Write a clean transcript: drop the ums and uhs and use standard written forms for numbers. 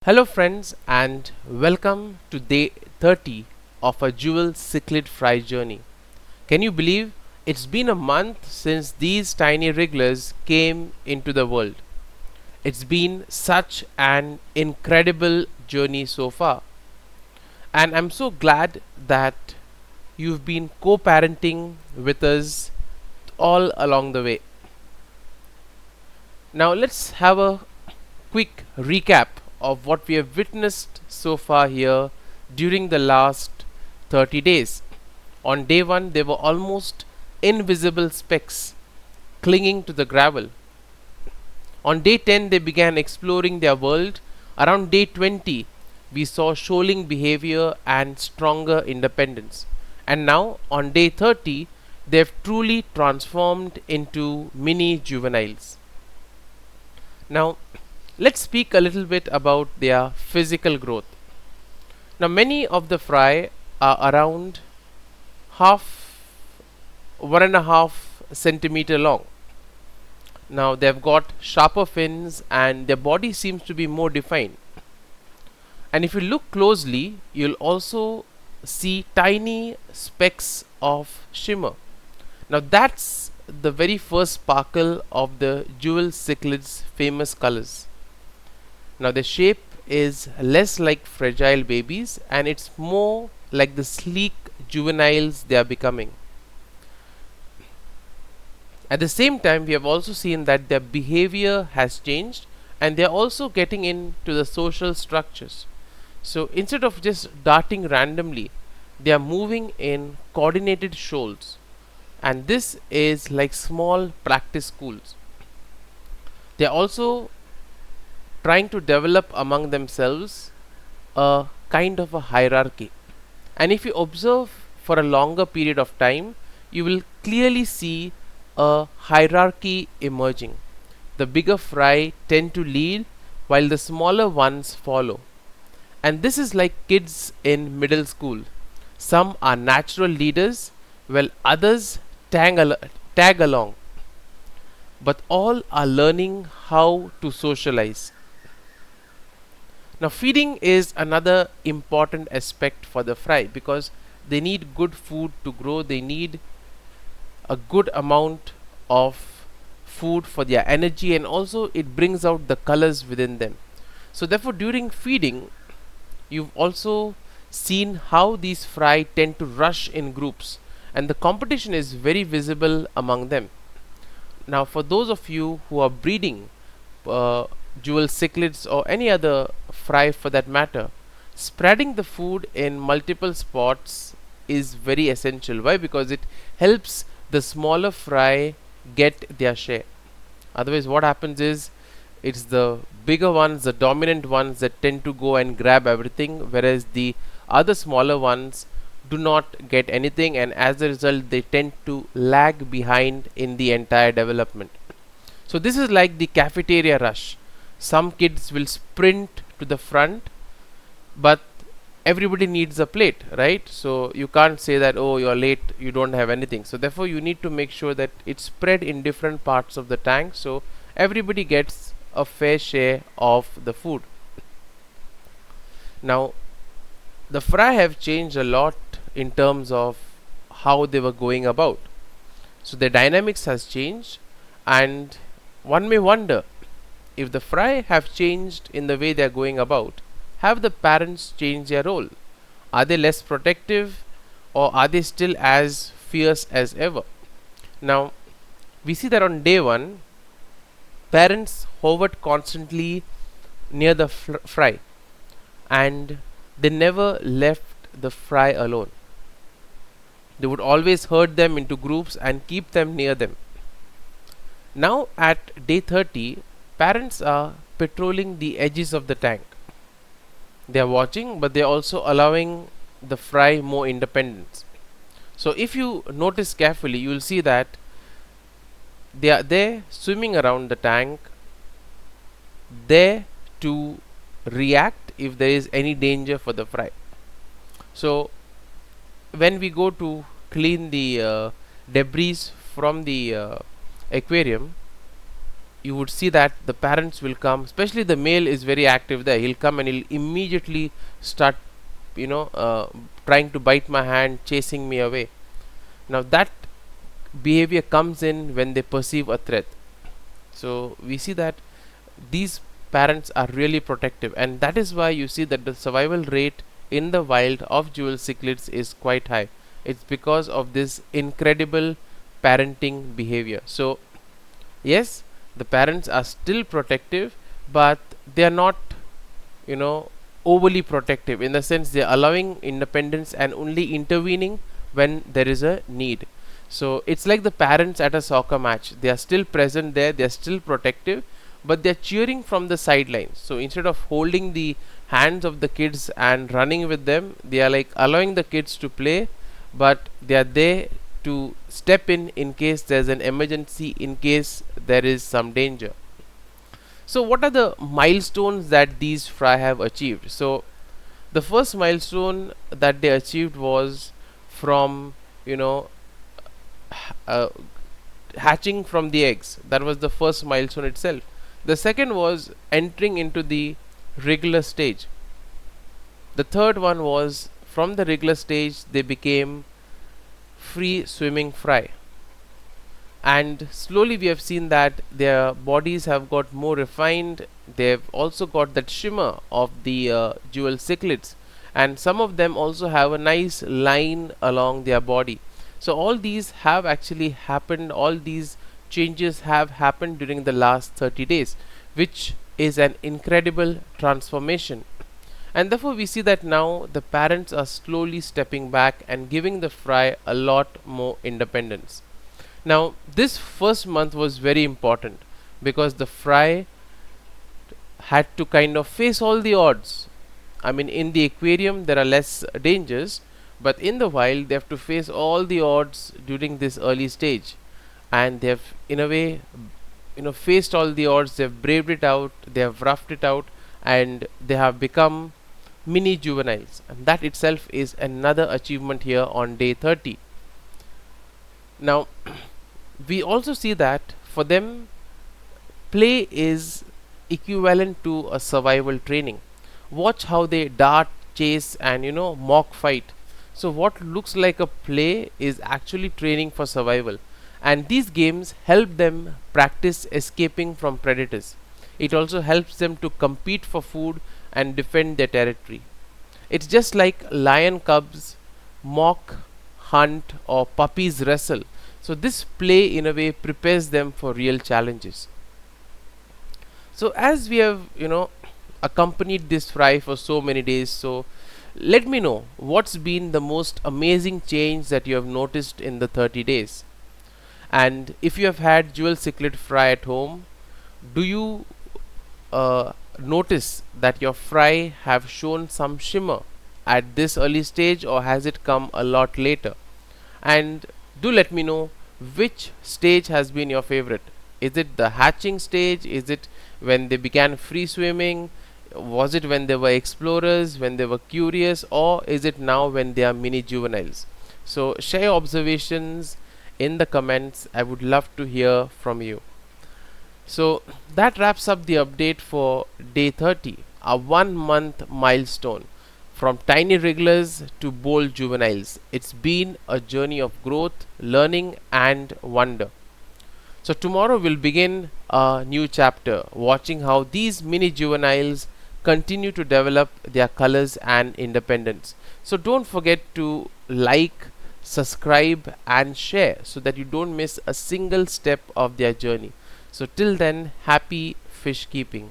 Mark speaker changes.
Speaker 1: Hello friends and welcome to day 30 of a Jewel Cichlid fry journey. Can you believe it's been a month since these tiny wrigglers came into the world? It's been such an incredible journey so far, and I'm so glad that you've been co-parenting with us all along the way. Now let's have a quick recap of what we have witnessed so far here during the last 30 days. On day 1, they were almost invisible specks clinging to the gravel. On day 10, they began exploring their world. Around day 20, we saw shoaling behavior and stronger independence. And now, on day 30, they have truly transformed into mini-juveniles. Now, let's speak a little bit about their physical growth. Now, many of the fry are around half 1.5 centimeter long. Now, they've got sharper fins and their body seems to be more defined. And if you look closely, you'll also see tiny specks of shimmer. Now, that's the very first sparkle of the Jewel Cichlid's famous colors. Now the shape is less like fragile babies and it's more like the sleek juveniles they are becoming. At the same time, we have also seen that their behavior has changed and they are also getting into the social structures. So instead of just darting randomly, they are moving in coordinated shoals, and this is like small practice schools. They are also trying to develop among themselves a kind of a hierarchy. And if you observe for a longer period of time, you will clearly see a hierarchy emerging. The bigger fry tend to lead while the smaller ones follow. And this is like kids in middle school. Some are natural leaders while others tag along. But all are learning how to socialize. Now feeding is another important aspect for the fry because they need good food to grow. They need a good amount of food for their energy, and also it brings out the colors within them. So therefore during feeding, you've also seen how these fry tend to rush in groups and the competition is very visible among them. Now for those of you who are breeding Jewel cichlids or any other fry for that matter, spreading the food in multiple spots is very essential. Why? Because it helps the smaller fry get their share. Otherwise what happens is it's the bigger ones, the dominant ones, that tend to go and grab everything, whereas the other smaller ones do not get anything, and as a result they tend to lag behind in the entire development. So this is like the cafeteria rush. Some kids will sprint to the front, but everybody needs a plate, right? So you can't say that, oh, you're late, you don't have anything. So therefore you need to make sure that it's spread in different parts of the tank so everybody gets a fair share of the food. Now the fry have changed a lot in terms of how they were going about. So the dynamics has changed, and one may wonder, if the fry have changed in the way they are going about, have the parents changed their role? Are they less protective, or are they still as fierce as ever? Now we see that on day 1, parents hovered constantly near the fry and they never left the fry alone. They would always herd them into groups and keep them near them. Now at day 30, parents are patrolling the edges of the tank. They are watching, but they are also allowing the fry more independence. So if you notice carefully, you will see that they are there swimming around the tank, there to react if there is any danger for the fry. So when we go to clean the debris from the aquarium, you would see that the parents will come, especially the male is very active there. He'll come and he'll immediately start, you know, trying to bite my hand, chasing me away. Now that behavior comes in when they perceive a threat. So we see that these parents are really protective, and that is why you see that the survival rate in the wild of jewel cichlids is quite high. It's because of this incredible parenting behavior. So yes, the parents are still protective, but they are not, you know, overly protective, in the sense they are allowing independence and only intervening when there is a need. So it's like the parents at a soccer match. They are still present there, they are still protective, but they are cheering from the sidelines. So instead of holding the hands of the kids and running with them, they are like allowing the kids to play, but they are there to step in case there's an emergency, in case there is some danger. So what are the milestones that these fry have achieved? So the first milestone that they achieved was from, you know, uh, hatching from the eggs. That was the first milestone itself. The second was entering into the wriggler stage. The third one was from the wriggler stage they became free swimming fry, and slowly we have seen that their bodies have got more refined. They've also got that shimmer of the jewel cichlids, and some of them also have a nice line along their body. So all these have actually happened, all these changes have happened during the last 30 days, which is an incredible transformation. And therefore we see that now the parents are slowly stepping back and giving the fry a lot more independence. Now this first month was very important because the fry had to kind of face all the odds. I mean, in the aquarium there are less dangers, but in the wild they have to face all the odds during this early stage, and they have in a way, you know, faced all the odds. They have braved it out, they have roughed it out, and they have become mini-juveniles, and that itself is another achievement here on day 30. Now we also see that for them play is equivalent to a survival training. Watch how they dart, chase, and, you know, mock fight. So what looks like a play is actually training for survival, and these games help them practice escaping from predators. It also helps them to compete for food and defend their territory. It's just like lion cubs mock, hunt, or puppies wrestle. So this play in a way prepares them for real challenges. So as we have, you know, accompanied this fry for so many days, so let me know what's been the most amazing change that you have noticed in the 30 days. And if you have had jewel cichlid fry at home, do you notice that your fry have shown some shimmer at this early stage, or has it come a lot later? And do let me know which stage has been your favorite. Is it the hatching stage? Is it when they began free swimming? Was it when they were explorers, when they were curious, or is it now when they are mini juveniles? So share your observations in the comments. I would love to hear from you. So that wraps up the update for day 30, a 1 month milestone. From tiny wrigglers to bold juveniles, it's been a journey of growth, learning, and wonder. So tomorrow we'll begin a new chapter, watching how these mini juveniles continue to develop their colors and independence. So don't forget to like, subscribe, and share so that you don't miss a single step of their journey. So till then, happy fish keeping.